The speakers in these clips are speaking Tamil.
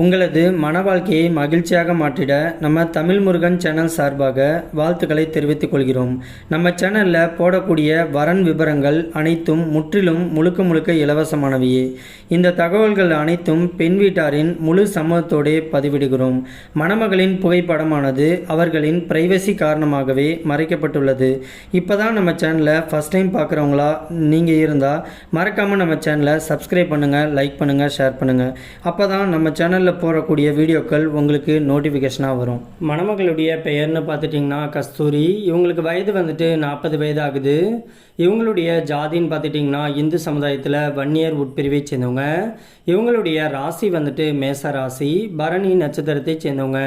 உங்களது மன வாழ்க்கையை மகிழ்ச்சியாக மாற்றிட நம்ம தமிழ் முருகன் சேனல் சார்பாக வாழ்த்துக்களை தெரிவித்துக் கொள்கிறோம். நம்ம சேனலில் போடக்கூடிய வரன் விவரங்கள் அனைத்தும் முற்றிலும் முழுக்க இலவசமானவையே. இந்த தகவல்கள் அனைத்தும் பெண் வீட்டாரின் முழு சம்மதத்தோடு பதிவிடுகிறோம். மணமகளின் புகைப்படமானது அவர்களின் பிரைவசி காரணமாகவே மறைக்கப்பட்டுள்ளது. இப்போ தான் நம்ம சேனலை ஃபஸ்ட் டைம் பார்க்குறவங்களா நீங்கள் இருந்தால் மறக்காமல் நம்ம சேனலை சப்ஸ்கிரைப் பண்ணுங்கள், லைக் பண்ணுங்கள், ஷேர் பண்ணுங்கள். அப்போ தான் நம்ம சேனல் போடக்கூடிய வீடியோக்கள் உங்களுக்கு நோட்டிஃபிகேஷனாக வரும். மணமகளுடைய பெயர்னு பார்த்துட்டிங்கன்னா கஸ்தூரி. இவங்களுக்கு வயது வந்துட்டு 40 வயது ஆகுது. இவங்களுடைய ஜாதின்னு பார்த்துட்டிங்கன்னா இந்து சமுதாயத்தில் வன்னியர் உட்பிரிவை சேர்ந்தவங்க. இவங்களுடைய ராசி வந்துட்டு மேச ராசி, பரணி நட்சத்திரத்தை சேர்ந்தவங்க.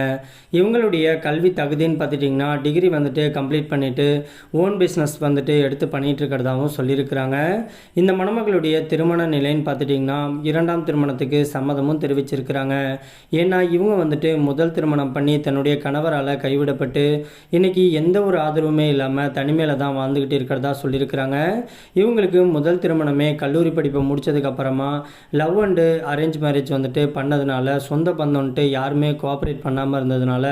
இவங்களுடைய கல்வி தகுதின்னு பார்த்துட்டிங்கன்னா டிகிரி வந்துட்டு கம்ப்ளீட் பண்ணிவிட்டு ஓன் பிஸ்னஸ் வந்துட்டு எடுத்து பண்ணிகிட்டு இருக்கிறதாகவும் சொல்லியிருக்கிறாங்க. இந்த மணமகளுடைய திருமண நிலைன்னு பார்த்துட்டிங்கன்னா 2ஆம் திருமணத்துக்கு சம்மதமும் தெரிவிச்சிருக்கிறாங்க. ஏன்னா இவங்க வந்துட்டு முதல் திருமணம் பண்ணி தன்னுடைய கணவரால் கைவிடப்பட்டு இன்னைக்கு எந்த ஒரு ஆதரவுமே இல்லாமல் தனிமையில் தான் வாழ்ந்துக்கிட்டு இருக்கிறதா சொல்லியிருக்கிறாங்க. இவங்களுக்கு முதல் திருமணமே கல்லூரி படிப்பை முடிச்சதுக்கு அப்புறமா லவ் அண்டு அரேஞ்ச் மேரேஜ் வந்துட்டு பண்ணதுனால சொந்த பந்தம்ன்ட்டு யாருமே கோஆப்ரேட் பண்ணாமல் இருந்ததுனால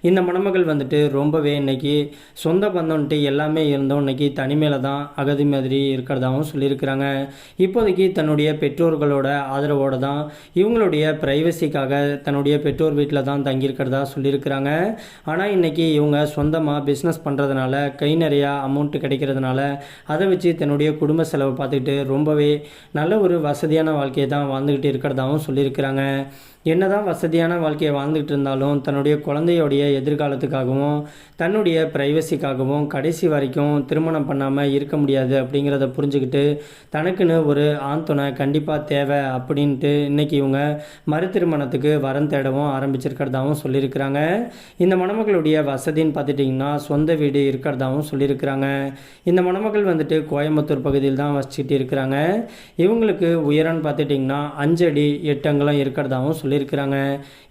இந்த மணமகள் வந்துட்டு ரொம்பவே இன்னைக்கு சொந்த பந்தம்ன்ட்டு எல்லாமே இருந்தோம் இன்னைக்கு தனிமையில் தான் அகதி மாதிரி இருக்கிறதாகவும் சொல்லியிருக்கிறாங்க. இப்போதைக்கு தன்னுடைய பெற்றோர்களோட ஆதரவோடு தான் இவங்களுடைய பிரைவசிக்காக தன்னுடைய பெற்றோர் வீட்டில் தான் தங்கியிருக்கிறதா சொல்லியிருக்கிறாங்க. ஆனால் இன்றைக்கி இவங்க சொந்தமாக பிஸ்னஸ் பண்ணுறதுனால கை நிறையா அமௌண்ட்டு கிடைக்கிறதுனால அதை வச்சு தன்னுடைய குடும்ப செலவை பார்த்துக்கிட்டு ரொம்பவே நல்ல ஒரு வசதியான வாழ்க்கையை தான் வாழ்ந்துக்கிட்டு இருக்கிறதாகவும் சொல்லியிருக்கிறாங்க. என்னதான் வசதியான வாழ்க்கையை வாழ்ந்துக்கிட்டு இருந்தாலும் தன்னுடைய குழந்தையோடைய எதிர்காலத்துக்காகவும் தன்னுடைய பிரைவசிக்காகவும் கடைசி வரைக்கும் திருமணம் பண்ணாமல் இருக்க முடியாது அப்படிங்கிறத புரிஞ்சுக்கிட்டு தனக்குன்னு ஒரு ஆண் துணை கண்டிப்பாக தேவை அப்படின்ட்டு இன்றைக்கி இவங்க மறு திருமணத்துக்கு வரன் தேடவும் ஆரம்பிச்சிருக்கிறதாகவும் சொல்லியிருக்கிறாங்க. இந்த மணமகளுடைய வசதின்னு பார்த்துட்டிங்கன்னா சொந்த வீடு இருக்கிறதாகவும் சொல்லியிருக்கிறாங்க. இந்த மணமகள் வந்துட்டு கோயம்புத்தூர் பகுதியில் தான் வசிச்சுட்டு இருக்கிறாங்க. இவங்களுக்கு உயரம்னு பார்த்துட்டிங்கன்னா 5 அடி 8 அங்குலம் இருக்கிறதாகவும் சொல்லியிருக்கிறாங்க.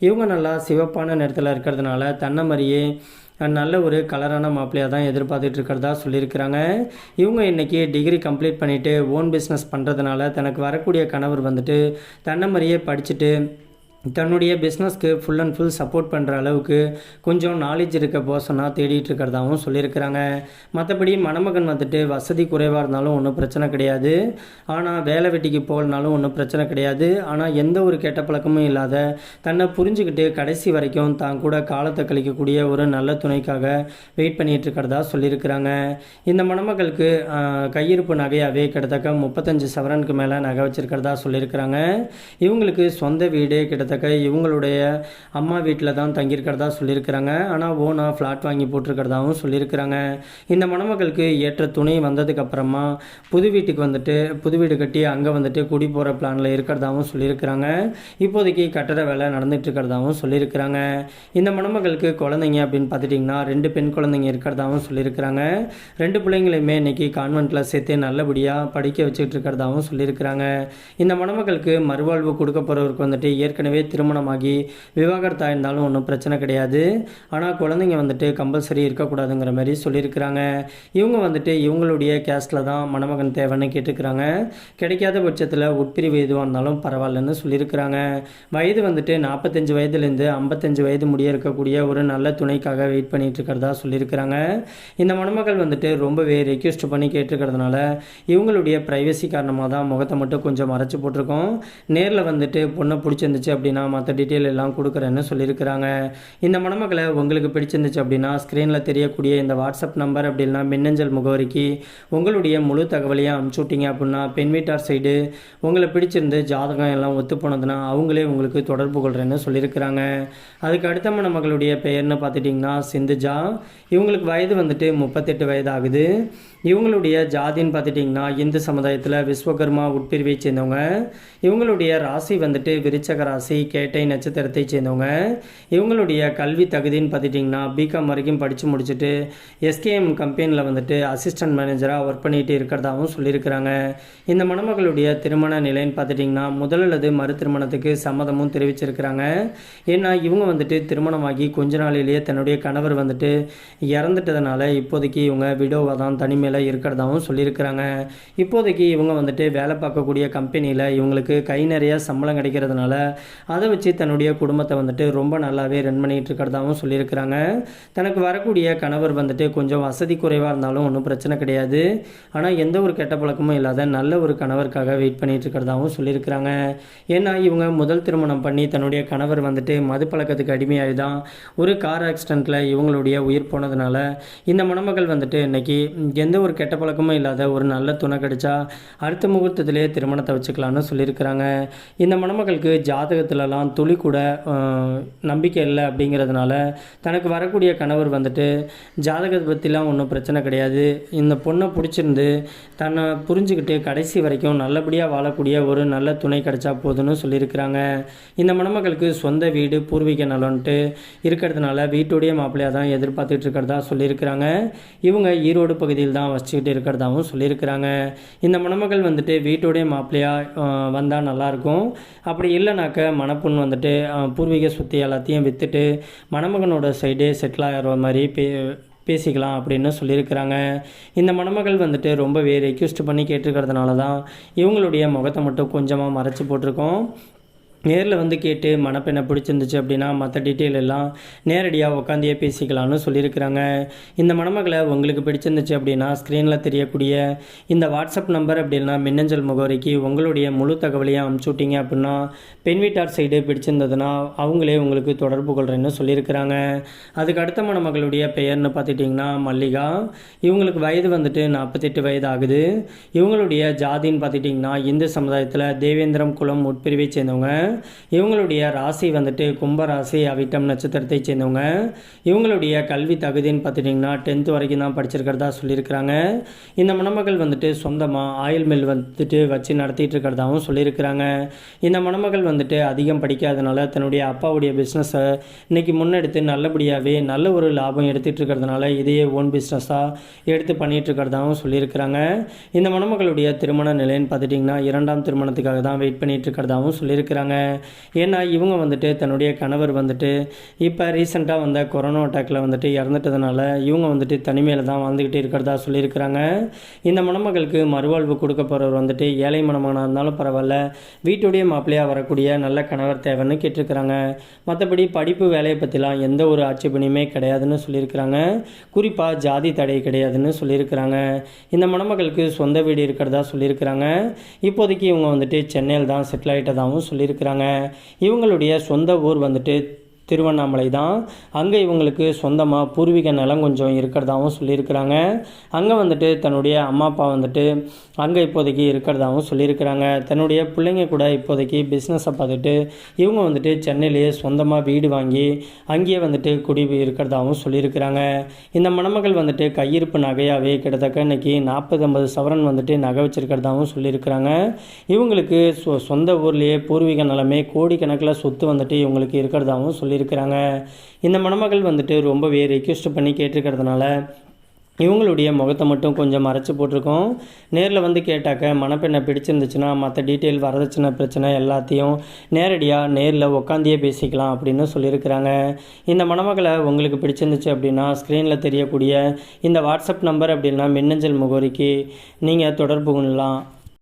இவங்க நல்லா சிவப்பான நிறத்தில் இருக்கிறதுனால தன்னை மாதிரியே நல்ல ஒரு கலரான மாப்பிள்ளையாக தான் எதிர்பார்த்துட்டு இருக்கிறதா சொல்லியிருக்கிறாங்க. இவங்க இன்றைக்கி டிகிரி கம்ப்ளீட் பண்ணிவிட்டு ஓன் பிஸ்னஸ் பண்ணுறதுனால தனக்கு வரக்கூடிய கணவர் வந்துட்டு தன்னை மாதிரியே படிச்சுட்டு தன்னுடைய பிஸ்னஸ்க்கு ஃபுல் அண்ட் ஃபுல் சப்போர்ட் பண்ணுற அளவுக்கு கொஞ்சம் நாலேஜ் இருக்க பர்சனாக தேடிட்டு இருக்கிறதாகவும் சொல்லியிருக்கிறாங்க. மற்றபடி மணமகன் வந்துட்டு வசதி குறைவாக இருந்தாலும் ஒன்றும் பிரச்சனை கிடையாது. ஆனால் வேலை வெட்டிக்கு போகலனாலும் ஒன்றும் பிரச்சனை கிடையாது. ஆனால் எந்த ஒரு கெட்ட பழக்கமும் இல்லாத தன்னை புரிஞ்சுக்கிட்டு கடைசி வரைக்கும் தான் கூட காலத்தை கழிக்கக்கூடிய ஒரு நல்ல துணைக்காக வெயிட் பண்ணிகிட்டு இருக்கிறதா சொல்லியிருக்கிறாங்க. இந்த மணமகளுக்கு கையிருப்பு நகையாகவே கிட்டத்தட்ட 35 சவரனுக்கு மேலே நகை வச்சிருக்கிறதா சொல்லியிருக்கிறாங்க. இவங்களுக்கு சொந்த வீடு கிட்டத்தட்ட இவங்களுடைய அம்மா வீட்டில் தான் தங்கியிருக்கிறதா சொல்லியிருக்கிறாங்க. ஆனால் ஓனாக ஃப்ளாட் வாங்கி போட்டிருக்கிறதாகவும் சொல்லியிருக்கிறாங்க. இந்த மணமகளுக்கு ஏற்ற துணை வந்ததுக்கு அப்புறமா புது வீட்டுக்கு வந்துட்டு புது வீடு கட்டி அங்கே வந்துட்டு குடி போகிற பிளானில் இருக்கிறதாகவும் சொல்லியிருக்கிறாங்க. இப்போதைக்கு கட்டட வேலை நடந்துட்டு இருக்கிறதாகவும் சொல்லியிருக்கிறாங்க. இந்த மணமகளுக்கு குழந்தைங்க அப்படின்னு பார்த்துட்டிங்கன்னா 2 பெண் குழந்தைங்க இருக்கிறதாகவும் சொல்லியிருக்கிறாங்க. 2 பிள்ளைங்களையுமே இன்னைக்கு கான்வென்ட்டில் சேர்த்து நல்லபடியாக படிக்க வச்சுக்கிட்டு இருக்கிறதாகவும் சொல்லியிருக்கிறாங்க. இந்த மணமகளுக்கு மறுவாழ்வு கொடுக்க போகிறவருக்கு வந்துட்டு ஏற்கனவே திருமணமாகி விவாகரத்தாக இருந்தாலும் ஒன்றும் பிரச்சனை கிடையாது. ஆனால் குழந்தைங்க வந்துட்டு கம்பல்சரி இருக்கக்கூடாதுங்கிற மாதிரி சொல்லியிருக்கிறாங்க. இவங்க வந்துட்டு இவங்களுடைய கேஸ்டில் தான் மணமகன் தேவைன்னு கேட்டுக்கிறாங்க. கிடைக்காத பட்சத்தில் உட்பிரிவு எதுவாக இருந்தாலும் பரவாயில்லன்னு சொல்லியிருக்கிறாங்க. வயது வந்துட்டு 45 வயதுலேருந்து 55 வயது முடிய இருக்கக்கூடிய ஒரு நல்ல துணைக்காக வெயிட் பண்ணிட்டு இருக்கிறதா சொல்லியிருக்கிறாங்க. இந்த மணமகள் வந்துட்டு ரொம்பவே ரெக்வெஸ்ட் பண்ணி கேட்டுருக்கிறதுனால இவங்களுடைய ப்ரைவசி காரணமாக தான் முகத்தை மட்டும் கொஞ்சம் மறைச்சி போட்டிருக்கோம். நேரில் வந்துட்டு பொண்ணை பிடிச்சிருந்துச்சு அப்படின்னா மற்ற டீட்டெயில் எல்லாம் கொடுக்குறேன்னு சொல்லியிருக்கிறாங்க. இந்த மணமகளை உங்களுக்கு பிடிச்சிருந்துச்சு அப்படின்னா ஸ்க்ரீனில் தெரியக்கூடிய இந்த வாட்ஸ்அப் நம்பர் அப்படி இல்லைனா மின்னஞ்சல் முகவரிக்கு உங்களுடைய முழு தகவலையும் அனுப்பிச்சு விட்டீங்க அப்படின்னா பெண் வீட்டார் சைடு உங்களை பிடிச்சிருந்து ஜாதகம் எல்லாம் ஒத்து போனதுன்னா அவங்களே உங்களுக்கு தொடர்பு கொள்கிறேன்னு சொல்லியிருக்கிறாங்க. அதுக்கு அடுத்த மணமகளுடைய பெயர்னு பார்த்துட்டிங்கன்னா சிந்துஜா. இவங்களுக்கு வயது வந்துட்டு 38 வயது ஆகுது. இவங்களுடைய ஜாதின்னு பார்த்துட்டிங்கன்னா இந்து சமுதாயத்தில் விஸ்வகர்மா உட்பிரிவை சேர்ந்தவங்க. இவங்களுடைய ராசி வந்துட்டு விருச்சக ராசி, கேட்டை நட்சத்திரத்தை சேர்ந்தவங்க. இவங்களுடைய கல்வி தகுதின்னு பார்த்துட்டிங்கன்னா பிகாம் வரைக்கும் படித்து முடிச்சுட்டு எஸ்கேஎம் கம்பெனியில் வந்துட்டு அசிஸ்டன்ட் மேனேஜராக ஒர்க் பண்ணிகிட்டு இருக்கிறதாகவும் சொல்லியிருக்கிறாங்க. இந்த மணமகளுடைய திருமண நிலைன்னு பார்த்துட்டிங்கன்னா முதல் அல்லது மறு திருமணத்துக்கு சம்மதமும் தெரிவிச்சிருக்கிறாங்க. ஏன்னா இவங்க வந்துட்டு திருமணமாகி கொஞ்ச நாளிலேயே தன்னுடைய கணவர் வந்துட்டு இறந்துட்டதுனால இப்போதைக்கு இவங்க விடோவாக தான் தனிமையில் இருக்கிறதாகவும் சொல்லியிருக்கிறாங்க. இப்போதைக்கு இவங்க வந்துட்டு வேலை பார்க்கக்கூடிய கம்பெனியில் இவங்களுக்கு கை நிறைய சம்பளம் கிடைக்கிறதுனால அதை வச்சு தன்னுடைய குடும்பத்தை வந்துட்டு ரொம்ப நல்லாவே ரன் பண்ணிகிட்டு இருக்கிறதாகவும் சொல்லியிருக்கிறாங்க. தனக்கு வரக்கூடிய கணவர் வந்துட்டு கொஞ்சம் வசதி குறைவாக இருந்தாலும் ஒன்றும் பிரச்சனை கிடையாது, ஆனால் எந்த ஒரு கெட்ட பழக்கமும் இல்லாத நல்ல ஒரு கணவருக்காக வெயிட் பண்ணிகிட்டு இருக்கிறதாகவும் சொல்லியிருக்கிறாங்க. ஏன்னா இவங்க முதல் திருமணம் பண்ணி தன்னுடைய கணவர் வந்துட்டு மது பழக்கத்துக்கு அடிமையாகி தான் ஒரு கார் ஆக்சிடெண்ட்டில் இவங்களுடைய உயிர் போனதுனால இந்த மணமகள் வந்துட்டு இன்னைக்கு எந்த ஒரு கெட்ட பழக்கமும் இல்லாத ஒரு நல்ல துணை கிடைச்சா அடுத்த முகூர்த்தத்திலே திருமணத்தை வச்சுக்கலான்னு சொல்லியிருக்கிறாங்க. இந்த மணமகளுக்கு ஜாதகத்திலலாம் துளி கூட நம்பிக்கை இல்லை அப்படிங்கிறதுனால தனக்கு வரக்கூடிய கணவர் வந்துட்டு ஜாதகத்தை பற்றிலாம் ஒன்றும் பிரச்சனை கிடையாது, இந்த பொண்ணை பிடிச்சிருந்து தன்னை புரிஞ்சுக்கிட்டு கடைசி வரைக்கும் நல்லபடியாக வாழக்கூடிய ஒரு நல்ல துணை கிடைச்சா போதுன்னு சொல்லியிருக்கிறாங்க. இந்த மணமகளுக்கு சொந்த வீடு பூர்வீக நலன்ட்டு இருக்கிறதுனால வீட்டுடைய மாப்பிள்ளையாக தான் எதிர்பார்த்துட்டு இருக்கிறதா சொல்லியிருக்கிறாங்க. இவங்க ஈரோடு பகுதியில் தான் வச்சுக்கிட்டு இருக்கிறதாகவும் சொல்லியிருக்கிறாங்க. இந்த மணமகள் வந்துட்டு வீட்டுடைய மாப்பிள்ளையாக வந்தால் நல்லாயிருக்கும், அப்படி இல்லைனாக்க மணப்பொண்ணு வந்துட்டு பூர்வீக சொத்து எல்லாத்தையும் விற்றுட்டு மணமகனோட சைடே செட்டில் ஆகிற மாதிரி பேசிக்கலாம் அப்படின்னு சொல்லியிருக்கிறாங்க. இந்த மணமகள் வந்துட்டு ரொம்பவே ரெக்வெஸ்ட் பண்ணி கேட்டிருக்கிறதுனால தான் இவங்களுடைய முகத்தை மட்டும் கொஞ்சமாக மறைச்சி போட்டிருக்கோம். நேரில் வந்து கேட்டு மணப்பெண்ணை பிடிச்சிருந்துச்சு அப்படின்னா மற்ற டீட்டெயில் எல்லாம் நேரடியாக உட்காந்தியே பேசிக்கலாம்னு சொல்லியிருக்கிறாங்க. இந்த மணமகளை உங்களுக்கு பிடிச்சிருந்துச்சு அப்படின்னா ஸ்க்ரீனில் தெரியக்கூடிய இந்த வாட்ஸ்அப் நம்பர் அப்படின்னா மின்னஞ்சல் முகவரிக்கு உங்களுடைய முழு தகவலையும் அனுப்பிச்சு விட்டீங்க அப்படின்னா பெண் வீட்டார் சைடு பிடிச்சிருந்ததுன்னா அவங்களே உங்களுக்கு தொடர்பு கொள்கிறேன்னு சொல்லியிருக்கிறாங்க. அதுக்கு அடுத்த மணமகளுடைய பெயர்னு பார்த்துட்டிங்கன்னா மல்லிகா. இவங்களுக்கு வயது வந்துட்டு 48 வயது ஆகுது. இவங்களுடைய ஜாதின்னு பார்த்துட்டிங்கன்னா இந்து சமுதாயத்தில் தேவேந்திரம் குலம் உட்பிரிவை சேர்ந்தவங்க. இவங்களுடைய ராசி வந்துட்டு கும்பராசி அவிட்டம் நட்சத்திரத்தை சேர்ந்தவங்க. இவங்களுடைய கல்வி தகுதின்னு பார்த்துட்டிங்கன்னா 10th வரைக்கும் தான் படிச்சிருக்கிறதா சொல்லியிருக்கிறாங்க. இந்த மணமகள் வந்துட்டு சொந்தமாக ஆயில் மில் வந்துட்டு வச்சு நடத்திட்டு இருக்கிறதாகவும் சொல்லியிருக்கிறாங்க. இந்த மணமகள் வந்துட்டு அதிகம் படிக்காதனால தன்னுடைய அப்பாவுடைய பிஸ்னஸை இன்னைக்கு முன்னெடுத்து நல்லபடியாகவே நல்ல ஒரு லாபம் எடுத்துகிட்டு இருக்கிறதுனால இதையே ஓன் பிஸ்னஸாக எடுத்து பண்ணிகிட்டு இருக்கிறதாகவும் சொல்லியிருக்கிறாங்க. இந்த மணமகளுடைய திருமண நிலைன்னு பார்த்துட்டிங்கன்னா 2ஆம் திருமணத்துக்காக தான் வெயிட் பண்ணிகிட்டு இருக்கிறதாகவும் சொல்லியிருக்கிறாங்க. ஏன்னா இவங்க வந்துட்டு தன்னுடைய கணவர் வந்துட்டு இப்போ ரீசெண்டாக வந்த கொரோனா அட்டாக்கில் வந்துட்டு இறந்துட்டதுனால இவங்க வந்துட்டு தனிமையில் தான் வாழ்ந்துக்கிட்டே இருக்கிறதா சொல்லியிருக்கிறாங்க. இந்த மணமகளுக்கு மறுவாழ்வு கொடுக்க போகிறவர் வந்துட்டு ஏழை மணமகனாக இருந்தாலும் பரவாயில்ல, வீட்டுடைய மாப்பிள்ளையாக வரக்கூடிய நல்ல கணவர் தேவைன்னு கேட்டிருக்கிறாங்க. மற்றபடி படிப்பு வேலையை பற்றிலாம் எந்த ஒரு ஆட்சேபனையுமே கிடையாதுன்னு சொல்லியிருக்கிறாங்க. குறிப்பாக ஜாதி தடை கிடையாதுன்னு சொல்லியிருக்கிறாங்க. இந்த மணமகளுக்கு சொந்த வீடு இருக்கிறதா சொல்லியிருக்கிறாங்க. இப்போதைக்கு இவங்க வந்துட்டு சென்னையில் தான் செட்டில் ஆகிட்டதாகவும் சொல்லியிருக்கிறாங்க. இவங்களுடைய சொந்த ஊர் வந்துட்டு திருவண்ணாமலை தான். அங்கே இவங்களுக்கு சொந்தமாக பூர்வீக நிலம் கொஞ்சம் இருக்கிறதாகவும் சொல்லியிருக்கிறாங்க. அங்கே வந்துட்டு தன்னுடைய அம்மா அப்பா வந்துட்டு அங்கே இப்போதைக்கு இருக்கிறதாகவும் சொல்லியிருக்கிறாங்க. தன்னுடைய பிள்ளைங்க கூட இப்போதைக்கு பிஸ்னஸை பார்த்துட்டு இவங்க வந்துட்டு சென்னையிலேயே சொந்தமாக வீடு வாங்கி அங்கேயே வந்துட்டு குடி இருக்கிறதாகவும் சொல்லியிருக்கிறாங்க. இந்த மணமகள் வந்துட்டு கையிருப்பு நகையாகவே கிட்டத்தட்ட இன்றைக்கி 40-50 சவரன் வந்துட்டு நகை வச்சுருக்கிறதாகவும் சொல்லியிருக்கிறாங்க. இவங்களுக்கு சொந்த ஊர்லேயே பூர்வீக நிலமே கோடிக்கணக்கில் சொத்து வந்துட்டு இவங்களுக்கு இருக்கிறதாகவும் சொல்லியிருக்கிறாங்க. இந்த மணமகள் வந்துட்டு ரொம்பவே ரெக்வெஸ்ட் பண்ணி கேட்டிருக்கிறதுனால இவங்களுடைய முகத்தை மட்டும் கொஞ்சம் மறைச்சி போட்டிருக்கோம். நேரில் வந்து கேட்டாக்க மணப்பெண்ணை பிடிச்சிருந்துச்சுன்னா மற்ற டீட்டெயில் வரதட்சணை பிரச்சனை எல்லாத்தையும் நேரில் உட்காந்தியே பேசிக்கலாம் அப்படின்னு சொல்லியிருக்கிறாங்க. இந்த மணமகளை உங்களுக்கு பிடிச்சிருந்துச்சு அப்படின்னா ஸ்க்ரீனில் தெரியக்கூடிய இந்த வாட்ஸ்அப் நம்பர் அப்படின்னா மின்னஞ்சல் முகவரிக்கு நீங்கள் தொடர்பு கொள்ளலாம்.